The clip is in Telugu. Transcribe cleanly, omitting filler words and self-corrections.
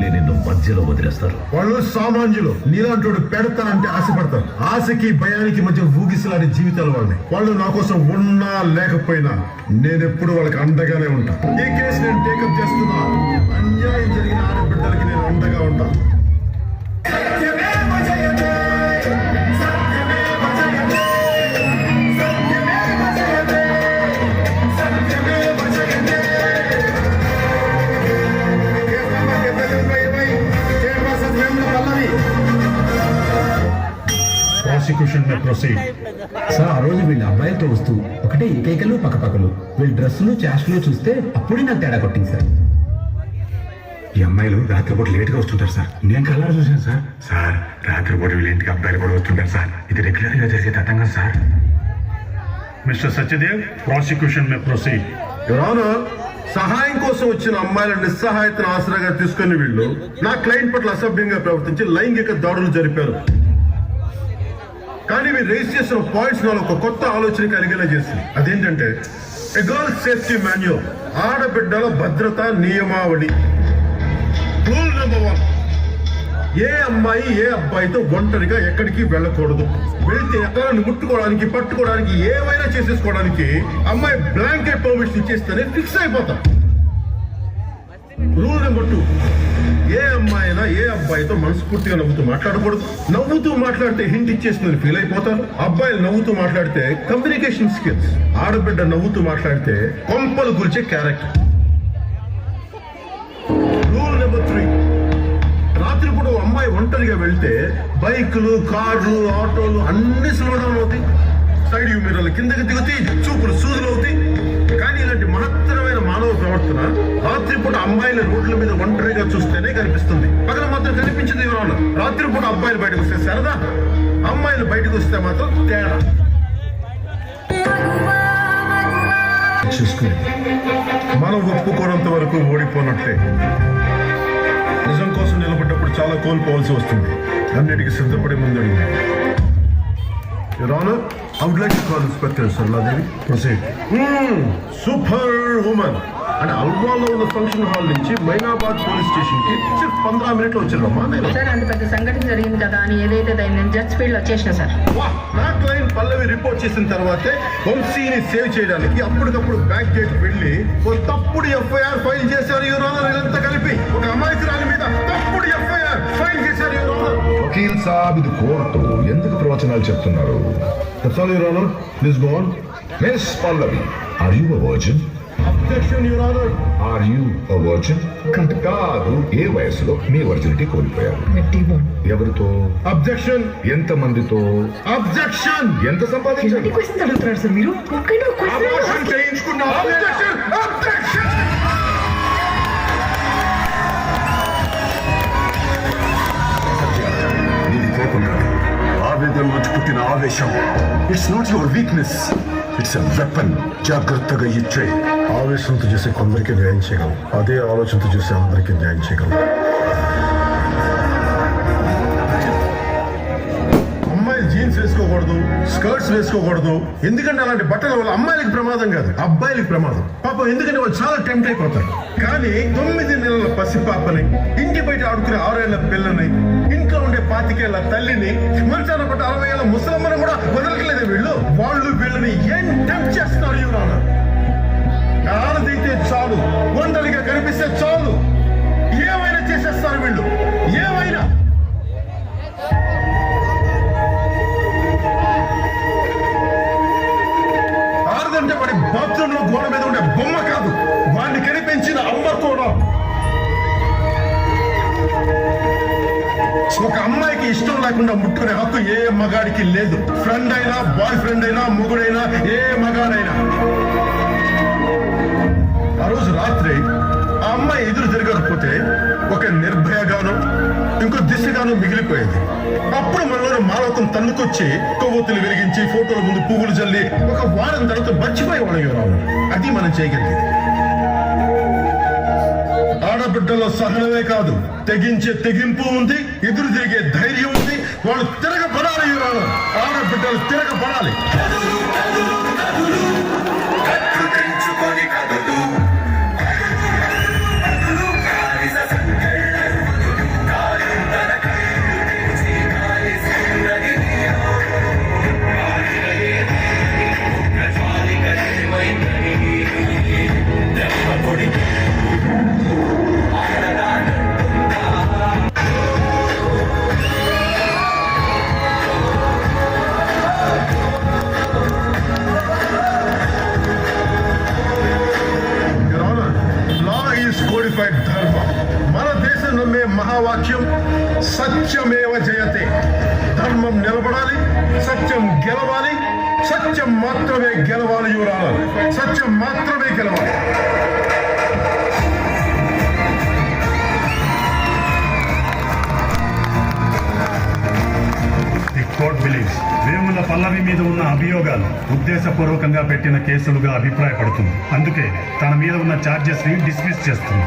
మళ్ళీ నిన్ను మధ్యలో వదిలేస్తారు. వాళ్ళు సామాన్యులు. నీలాంటి పెడతానంటే ఆశపడతారు. ఆశకి భయానికి మధ్య ఊగిసలాడే జీవితాలు వాళ్ళని. వాళ్ళు నా కోసం ఉన్నా లేకపోయినా నేనెప్పుడు వాళ్ళకి అండగానే ఉంటా. ఈ కేసు నేను టేకప్ చేస్తున్నా. అన్యాయం జరిగిన ఆడబిడ్డలకి నేను అండగా ఉంటా. సార్ ఆ రోజు వీళ్ళ అబ్బాయిలతో వస్తూ ఒకటే ఏకైకలు పక్కపక్కలు వీళ్ళ డ్రెస్సులు చాస్టులు చూస్తే అప్పుడే నాకు తేడా కొట్టింది సార్. ఈ అమ్మాయిలు రాత్రిపూట లేట్గా వస్తుంటారు సార్. నేను కలర్ చూశాను సార్. సార్ రాత్రిపూట వీళ్ళ ఇంటికి అబ్బాయిలు కూడా వస్తుంటారు సార్. ఇది రెగ్యులర్ గా జరిగే తతంగం sir. Mister Satyadev, prosecution May proceed. Your honour, సహాయం కోసం వచ్చిన అమ్మాయిల నిస్సహాయతను ఆసరాగా తీసుకుని వీళ్ళు నా క్లయింట్ పట్ల అసభ్యంగా ప్రవర్తించి లైంగిక దాడులు జరిపారు. కానీ మీరు రేస్ చేసిన పాయింట్స్ నాలో ఒక కొత్త ఆలోచన కలిగేలా చేసింది. అదేంటంటే ఎ గర్ల్ సేఫ్టీ మాన్యువల్, ఆడబిడ్డల భద్రతా నియమావళి. రూల్ నెంబర్ 1, ఏ అమ్మాయి ఏ అబ్బాయితో ఒంటరిగా ఎక్కడికి వెళ్ళకూడదు. వెళితే ఎక్కడాన్ని ముట్టుకోవడానికి పట్టుకోవడానికి ఏమైనా చేసేసుకోవడానికి అమ్మాయి బ్లాంకెట్ పర్మిషన్ ఇచ్చేస్తేనే ఫిక్స్ అయిపోతాం. రూల్ నెంబర్ 2, ఏ అమ్మాయి అయినా ఏ అబ్బాయితో మనస్ఫూర్తిగా నవ్వుతూ మాట్లాడకూడదు. నవ్వుతూ మాట్లాడితే హింట్ ఇచ్చేస్తుందని ఫీల్ అయిపోతారు. అబ్బాయిలు నవ్వుతూ మాట్లాడితే కమ్యూనికేషన్ స్కిల్స్, ఆడబిడ్డ నవ్వుతూ మాట్లాడితే కొంపలు గురిచే క్యారెక్టర్. రూల్ నెంబర్ 3, రాత్రిపూట అమ్మాయి ఒంటరిగా వెళ్తే బైకులు, కార్లు, ఆటోలు అన్ని స్లో డౌన్ అవుతాయి. సైడ్ వ్యూ మిర్రర్లు కిందకి దిగుతాయి, చూపులు సూదులు అవుతాయి. కానీ ఇలాంటి మహత్తరమైన మానవ ప్రవర్తన రాత్రిపూట అమ్మాయిల రోడ్ల మీద ఒంటరిగా చూస్తేనే కనిపిస్తుంది. పగల మాత్రం కనిపించింది. ఎవరన్నా రాత్రిపూట అబ్బాయిలు బయటకు వస్తే సరదా, అమ్మాయిలు బయటకు వస్తే మాత్రం తేడా. చూసుకుని మనం ఒప్పుకోనంత వరకు ఓడిపోనట్లే. నిజం కోసం నిలబడ్డప్పుడు చాలా కోల్పోవాల్సి వస్తుంది. అన్నిటికీ సిద్ధపడే ముందడుగు. Your Honor, I would like to call Inspector Sarladevi. Proceed. Super woman. అంటే అల్వాలో ఉన్న ఫంక్షన్ హాల్ నుంచి మైనాబాద్ పోలీస్ స్టేషన్ కి 15 మినిట్లు వచ్చారమ్మా. నేను సార్ అంత పెద్ద సంఘటన జరిగింది కదా అని ఏదైతే నేను జడ్జ్ ఫీల్డ్ వచ్చేసిన సార్. నా క్లయింట్ పల్లవి రిపోర్ట్ చేసిన తర్వాతే వంశీని సేవ్ చేయడానికి అప్పటికప్పుడు బ్యాక్ గేట్ వెళ్ళి ఒక తప్పుడు ఎఫ్ఐఆర్ ఫైల్ చేశారు. యువర్ ఆనర్, ఇదంతా కలిపి ఒక అమాయకురాలి మీద తప్పుడు ఎఫ్ఐఆర్ ఫైల్ చేశారు. Your honour. వకీల్ సాబ్, ఇది కోర్టు, ఎందుకు ప్రవచనాలు చెప్తున్నారు? That's all, Your Honor. Please go on. Miss Pallavi, are you a virgin? Objection, Your Honor. Are you a virgin? కాదు. ఏ వయసులో మీ వర్జినిటీ కోల్పోయారు? ఎవరితో? Objection. ఎంత మందితో? Objection. ఎంత సంపాదించారు? అడుగుతున్నారు సార్ మీరు. Abortion చేయించుకున్నా. Objection. Objection. ఇది కోపం కాదు, ఆవేదన నుంచి పుట్టిన ఆవేశం. It's not your weakness, it's a weapon. జాగ్రత్తగా ఇచ్చే. ఆవేశంతో చేసే కొందరికి న్యాయం చేయగలం, అదే ఆలోచనతో చేసే అందరికీ న్యాయం చేయగలం. అమ్మాయిలు జీన్స్ వేసుకోకూడదు, స్కర్ట్స్ వేసుకోకూడదు. ఎందుకంటే అలాంటి బట్టల వల్ల అమ్మాయిలకి ప్రమాదం కాదు, అబ్బాయిలకి ప్రమాదం. పాపం ఎందుకంటే వాళ్ళు చాలా టెంప్ట్ అయిపోతారు. కానీ 9 నెలల పసిపాపని, ఇంటి బయట ఆడుకునే 6 ఏళ్ల పిల్లని, ఇంట్లో ఉండే 25 ఏళ్ల తల్లిని, మంచాన పట్ట 60 ఏళ్ల ముసలమ్మను కూడా వదలట్లేదు వీళ్ళు. వాళ్ళు వీళ్ళని ఏం టెంప్ట్ చేస్తున్నారు? యువరానా, ఆడదైతే చాలు, ఒంటరిగా కనిపిస్తే చాలు, ఏమైనా చేసేస్తారు వీళ్ళు, ఏమైనా. ఆడదంటే వాడి బాత్రూమ్ లో గోడ మీద ఉండే బొమ్మ కాదు, వాడిని కనిపించిన అమ్మ కూడా. ఒక అమ్మాయికి ఇష్టం లేకుండా ముట్టుకునే హక్కు ఏ మగాడికి లేదు. ఫ్రెండ్ అయినా, బాయ్ ఫ్రెండ్ అయినా, మొగుడైనా, ఏ మగాడైనా. ఆ రోజు రాత్రి ఆ అమ్మాయి ఎదురు తిరగకపోతే ఒక నిర్భయగాను, ఇంకో దిశగాను మిగిలిపోయేది. అప్పుడు మనలో మానవత్వం తన్నుకొచ్చి కొవ్వొత్తులు వెలిగించి ఫోటోల ముందు పువ్వులు జల్లి ఒక వారం తర్వాత మర్చిపోయేవాడు. ఎవరు అది మనం చేయగలిగేది. ఆడబిడ్డలో సహనమే కాదు, తెగించే తెగింపు ఉంది, ఎదురు తిరిగే ధైర్యం ఉంది. వాళ్ళు తిరగబడాలి. ఎవరు ఆడబిడ్డలు తిరగబడాలి. ధర్మం. మన దేశం నమ్మే మహావాక్యం సత్యమేవ జయతే. ధర్మం నిలబడాలి, సత్యం గెలవాలి, సత్యం మాత్రమే గెలవాలి. యువరాలు, సత్యం మాత్రమే గెలవాలి. ది కోర్ట్ బిలీవ్స్ వేముల పల్లవి మీద ఉన్న అభియోగాలు ఉద్దేశపూర్వకంగా పెట్టిన కేసులుగా అభిప్రాయపడుతుంది. అందుకే తన మీద ఉన్న ఛార్జెస్ ని డిస్మిస్ చేస్తుంది.